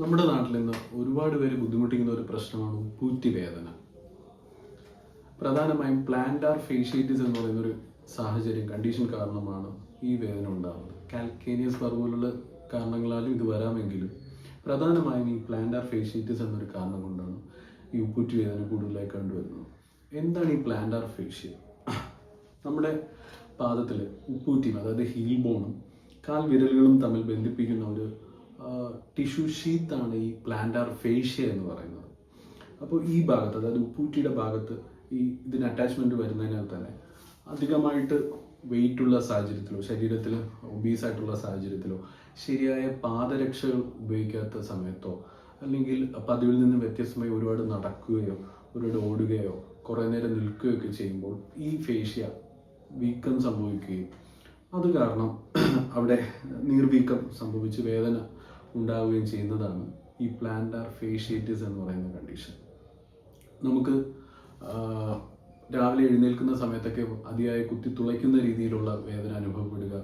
നമ്മുടെ നാട്ടിൽ നിന്ന് ഒരുപാട് പേര് ബുദ്ധിമുട്ടിക്കുന്ന ഒരു പ്രശ്നമാണ് ഉപ്പൂറ്റി വേദന. പ്രധാനമായും പ്ലാന്റാർ ഫേഷ്യേറ്റിസ് എന്ന് പറയുന്നൊരു സാഹചര്യം, കണ്ടീഷൻ കാരണമാണ് ഈ വേദന ഉണ്ടാകുന്നത്. കാൽക്കേനിയസ് ബർഗ് പോലുള്ള കാരണങ്ങളാലും ഇത് വരാമെങ്കിലും പ്രധാനമായും ഈ പ്ലാന്റാർ ഫേഷ്യേറ്റിസ് എന്നൊരു കാരണം കൊണ്ടാണ് ഈ ഉപ്പൂറ്റി വേദന കൂടുതലായി കണ്ടുവരുന്നത്. എന്താണ് ഈ പ്ലാന്റാർ ഫേഷ്യ? നമ്മുടെ പാദത്തിൽ ഉപ്പൂറ്റിയും, അതായത് ഹീൽ ബോണും കാൽ വിരലുകളും തമ്മിൽ ബന്ധിപ്പിക്കുന്ന ഒരു ടിഷ്യൂ ഷീത്താണ് ഈ പ്ലാന്റാർ ഫേഷ്യ എന്ന് പറയുന്നത്. അപ്പോൾ ഈ ഭാഗത്ത്, അതായത് ഉപ്പൂറ്റിയുടെ ഭാഗത്ത് ഇതിന് അറ്റാച്ച്മെൻറ്റ് വരുന്നതിനാൽ തന്നെ അധികമായിട്ട് വെയിറ്റുള്ള സാഹചര്യത്തിലോ ശരീരത്തിൽ ഒബീസായിട്ടുള്ള സാഹചര്യത്തിലോ ശരിയായ പാദരക്ഷകൾ ഉപയോഗിക്കാത്ത സമയത്തോ അല്ലെങ്കിൽ പതിവിൽ നിന്ന് വ്യത്യസ്തമായി ഒരുപാട് നടക്കുകയോ ഒരുപാട് ഓടുകയോ കുറേ നേരം നിൽക്കുകയോ ഒക്കെ ചെയ്യുമ്പോൾ ഈ ഫേഷ്യ വീക്കം സംഭവിക്കുകയും അത് കാരണം അവിടെ നീർവീക്കം സംഭവിച്ച് വേദന ഉണ്ടാവുകയും ചെയ്യുന്നതാണ് ഈ പ്ലാന്റാർ ഫേഷ്യേറ്റിസ് എന്ന് പറയുന്ന കണ്ടീഷൻ. നമുക്ക് രാവിലെ എഴുന്നേൽക്കുന്ന സമയത്തൊക്കെ അതിയായി കുത്തി തുളയ്ക്കുന്ന രീതിയിലുള്ള വേദന അനുഭവപ്പെടുക,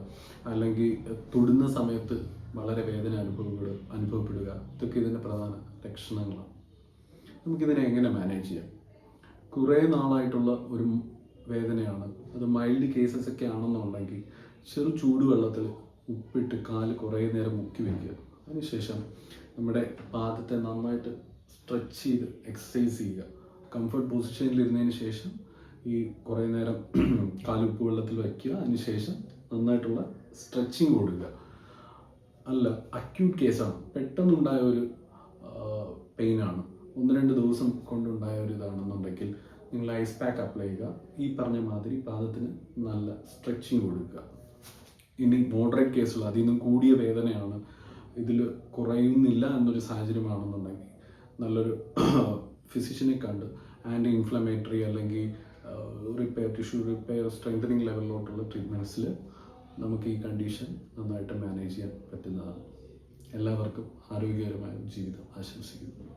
അല്ലെങ്കിൽ തൊടുന്ന സമയത്ത് വളരെ വേദന അനുഭവപ്പെടുക, ഇതൊക്കെ ഇതിൻ്റെ പ്രധാന ലക്ഷണങ്ങളാണ്. നമുക്കിതിനെ എങ്ങനെ മാനേജ് ചെയ്യാം? കുറേ നാളായിട്ടുള്ള ഒരു വേദനയാണ്, അത് മൈൽഡ് കേസസ് ഒക്കെ ആണെന്നുണ്ടെങ്കിൽ ചെറു ചൂടുവെള്ളത്തിൽ ഉപ്പിട്ട് കാല് കുറേ നേരം മുക്കി വയ്ക്കുക. അതിനുശേഷം നമ്മുടെ പാദത്തെ നന്നായിട്ട് സ്ട്രെച്ച് ചെയ്ത് എക്സസൈസ് ചെയ്യുക. കംഫർട്ട് പൊസിഷനിൽ ഇരുന്നതിന് ശേഷം ഈ കുറേ നേരം കാലുപ്പ് വെള്ളത്തിൽ വയ്ക്കുക. അതിനുശേഷം നന്നായിട്ടുള്ള സ്ട്രെച്ചിങ് കൊടുക്കുക. അല്ല, അക്യൂട്ട് കേസാണ്, പെട്ടെന്നുണ്ടായ ഒരു പെയിനാണ്, 1-2 ദിവസം കൊണ്ടുണ്ടായ ഒരു ഇതാണെന്നുണ്ടെങ്കിൽ നിങ്ങൾ ഐസ് പാക്ക് അപ്ലൈ ചെയ്യുക. ഈ പറഞ്ഞ മാതിരി പാദത്തിന് നല്ല സ്ട്രെച്ചിങ് കൊടുക്കുക. ഇനി മോഡറേറ്റ് കേസുള്ള, അതിൽ നിന്നും കൂടിയ വേദനയാണ്, ഇതിൽ കുറയുന്നില്ല എന്നൊരു സാഹചര്യമാണെന്നുണ്ടെങ്കിൽ നല്ലൊരു ഫിസിഷ്യനെ കണ്ട് ആൻറ്റി ഇൻഫ്ലമേറ്ററി അല്ലെങ്കിൽ ടിഷ്യൂ റിപ്പയർ സ്ട്രെങ്തനിങ് ലെവലിലോട്ടുള്ള ട്രീറ്റ്മെൻറ്റ്സിൽ നമുക്ക് ഈ കണ്ടീഷൻ നന്നായിട്ട് മാനേജ് ചെയ്യാൻ പറ്റുന്നതാണ്. എല്ലാവർക്കും ആരോഗ്യകരമായ ജീവിതം ആശംസിക്കുന്നു.